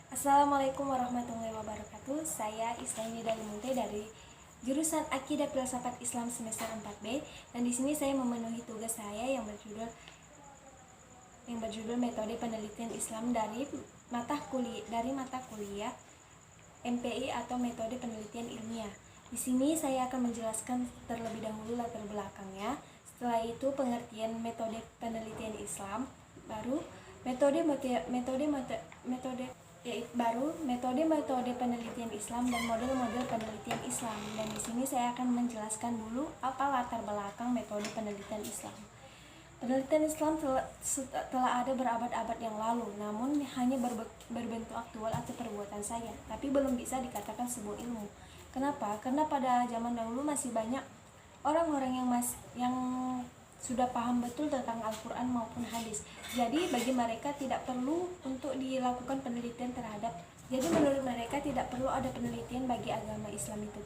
Assalamualaikum warahmatullahi wabarakatuh. Saya Islami Dalimunte dari jurusan Akidah Filsafat Islam semester 4B, dan di sini saya memenuhi tugas saya yang berjudul Metode Penelitian Islam dari mata kuliah MPI atau Metode Penelitian Ilmiah. Di sini saya akan menjelaskan terlebih dahulu latar belakangnya. Setelah itu pengertian metode penelitian Islam, baru metode penelitian Islam dan model-model penelitian Islam. Dan di sini saya akan menjelaskan dulu apa latar belakang metode penelitian Islam. Penelitian Islam telah ada berabad-abad yang lalu, namun hanya berbentuk aktual atau perbuatan saja, tapi belum bisa dikatakan sebuah ilmu. Kenapa? Karena pada zaman dahulu masih banyak orang-orang yang sudah paham betul tentang Al-Quran maupun hadis. Jadi bagi mereka tidak perlu untuk dilakukan penelitian jadi menurut mereka tidak perlu ada penelitian bagi agama Islam itu.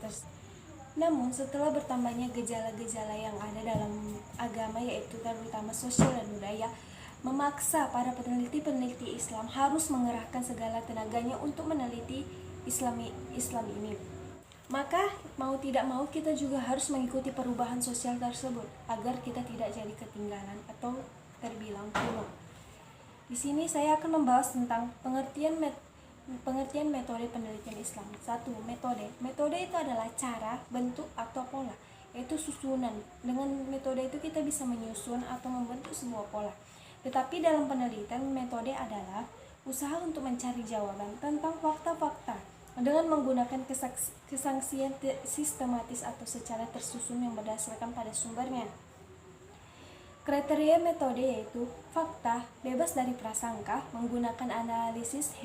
Namun setelah bertambahnya gejala-gejala yang ada dalam agama, yaitu terutama sosial dan budaya, memaksa para peneliti-peneliti Islam harus mengerahkan segala tenaganya untuk meneliti Islam ini. Maka mau tidak mau kita juga harus mengikuti perubahan sosial tersebut agar kita tidak jadi ketinggalan atau terbilang kuno. Di sini saya akan membahas tentang pengertian metode penelitian Islam. 1. Metode. Metode itu adalah cara, bentuk, atau pola, yaitu susunan. Dengan metode itu kita bisa menyusun atau membentuk sebuah pola. Tetapi dalam penelitian, metode adalah usaha untuk mencari jawaban tentang fakta-fakta dengan menggunakan kesaksian sistematis atau secara tersusun yang berdasarkan pada sumbernya. Kriteria metode yaitu fakta, bebas dari prasangka, menggunakan analisis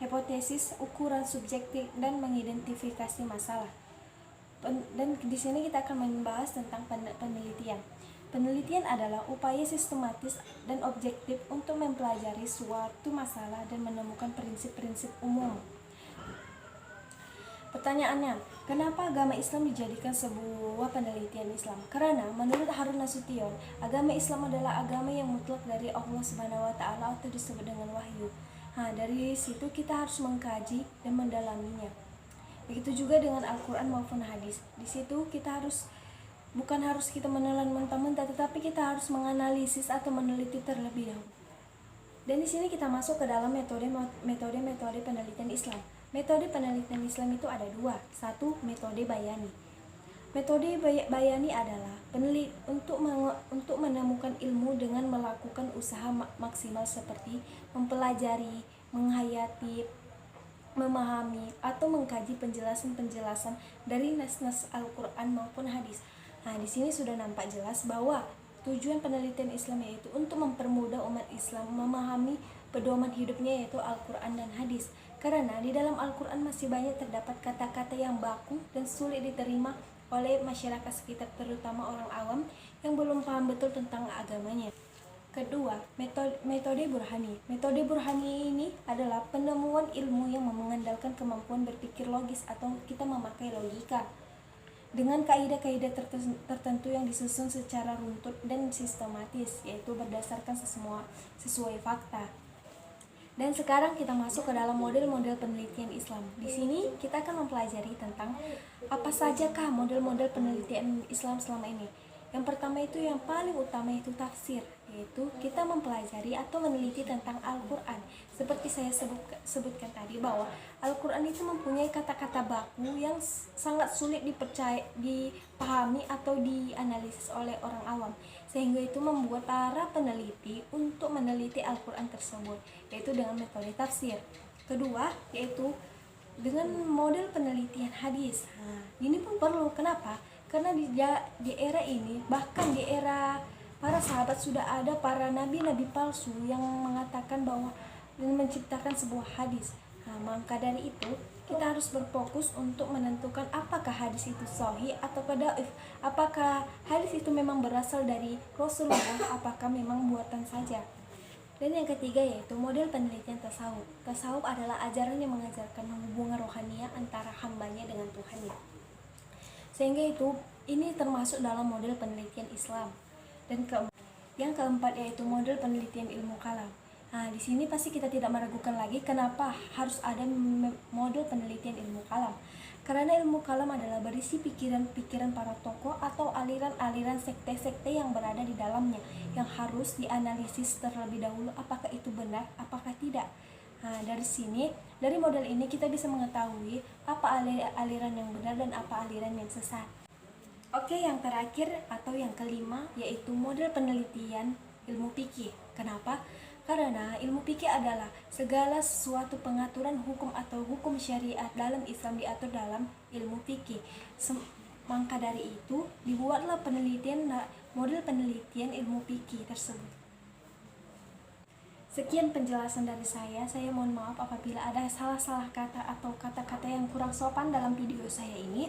hipotesis, ukuran subjektif, dan mengidentifikasi masalah. Dan di sini kita akan membahas tentang penelitian. Penelitian adalah upaya sistematis dan objektif untuk mempelajari suatu masalah dan menemukan prinsip-prinsip umum. Pertanyaannya, kenapa agama Islam dijadikan sebuah penelitian Islam? Karena menurut Harun Nasution, agama Islam adalah agama yang mutlak dari Allah Subhanahu wa taala atau disebut dengan wahyu. Dari situ kita harus mengkaji dan mendalaminya. Begitu juga dengan Al-Quran maupun hadis. Di situ kita bukan harus kita menelan mentah-mentah, tetapi kita harus menganalisis atau meneliti terlebih dahulu. Dan di sini kita masuk ke dalam metode penelitian Islam. Metode penelitian Islam itu ada dua. 1. Metode bayani. Metode bayani adalah untuk menemukan ilmu dengan melakukan usaha maksimal seperti mempelajari, menghayati, memahami, atau mengkaji penjelasan-penjelasan dari nas-nas Al-Quran maupun hadis. Di sini sudah nampak jelas bahwa tujuan penelitian Islam yaitu untuk mempermudah umat Islam memahami pedoman hidupnya yaitu Al-Quran dan hadis. Karena di dalam Al-Quran masih banyak terdapat kata-kata yang baku dan sulit diterima oleh masyarakat sekitar, terutama orang awam yang belum paham betul tentang agamanya. Kedua, metode burhani. Metode burhani ini adalah penemuan ilmu yang mengandalkan kemampuan berpikir logis atau kita memakai logika dengan kaidah-kaidah tertentu yang disusun secara runtut dan sistematis, yaitu berdasarkan sesuai fakta. Dan sekarang kita masuk ke dalam model-model penelitian Islam. Di sini kita akan mempelajari tentang apa sajakah model-model penelitian Islam selama ini. Yang pertama itu yang paling utama itu tafsir, yaitu kita mempelajari atau meneliti tentang Al-Quran. Seperti saya sebutkan tadi bahwa Al-Quran itu mempunyai kata-kata baku yang sangat sulit dipahami atau dianalisis oleh orang awam, sehingga itu membuat para peneliti untuk meneliti Al-Quran tersebut, yaitu dengan metode tafsir. Kedua, yaitu dengan model penelitian hadis. Ini pun perlu. Kenapa? Karena di era ini, bahkan di era para sahabat, sudah ada para nabi-nabi palsu yang mengatakan bahwa menciptakan sebuah hadis. Maka dari itu kita harus berfokus untuk menentukan apakah hadis itu sahih atau dhaif, apakah hadis itu memang berasal dari Rasulullah, apakah memang buatan saja. Dan yang ketiga yaitu model penelitian tasawuf. Tasawuf adalah ajaran yang mengajarkan hubungan rohania antara hambanya dengan Tuhannya, sehingga itu ini termasuk dalam model penelitian Islam. Dan yang keempat yaitu model penelitian ilmu kalam. Nah, di sini pasti kita tidak meragukan lagi kenapa harus ada model penelitian ilmu kalam. Karena ilmu kalam adalah berisi pikiran-pikiran para tokoh atau aliran-aliran sekte-sekte yang berada di dalamnya, yang harus dianalisis terlebih dahulu apakah itu benar, apakah tidak. Nah, dari sini, dari model ini kita bisa mengetahui apa aliran yang benar dan apa aliran yang sesat. Oke, yang terakhir atau yang kelima yaitu model penelitian ilmu fikih. Kenapa? Karena ilmu fikih adalah segala sesuatu pengaturan hukum atau hukum syariat dalam Islam diatur dalam ilmu fikih. Maka dari itu dibuatlah model penelitian ilmu fikih tersebut. Sekian penjelasan dari saya. Saya mohon maaf apabila ada salah-salah kata atau kata-kata yang kurang sopan dalam video saya ini.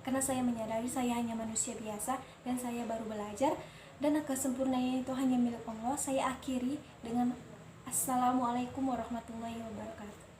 Karena saya menyadari saya hanya manusia biasa dan saya baru belajar, dan kesempurnaan itu hanya milik Allah. Saya akhiri dengan Assalamualaikum warahmatullahi wabarakatuh.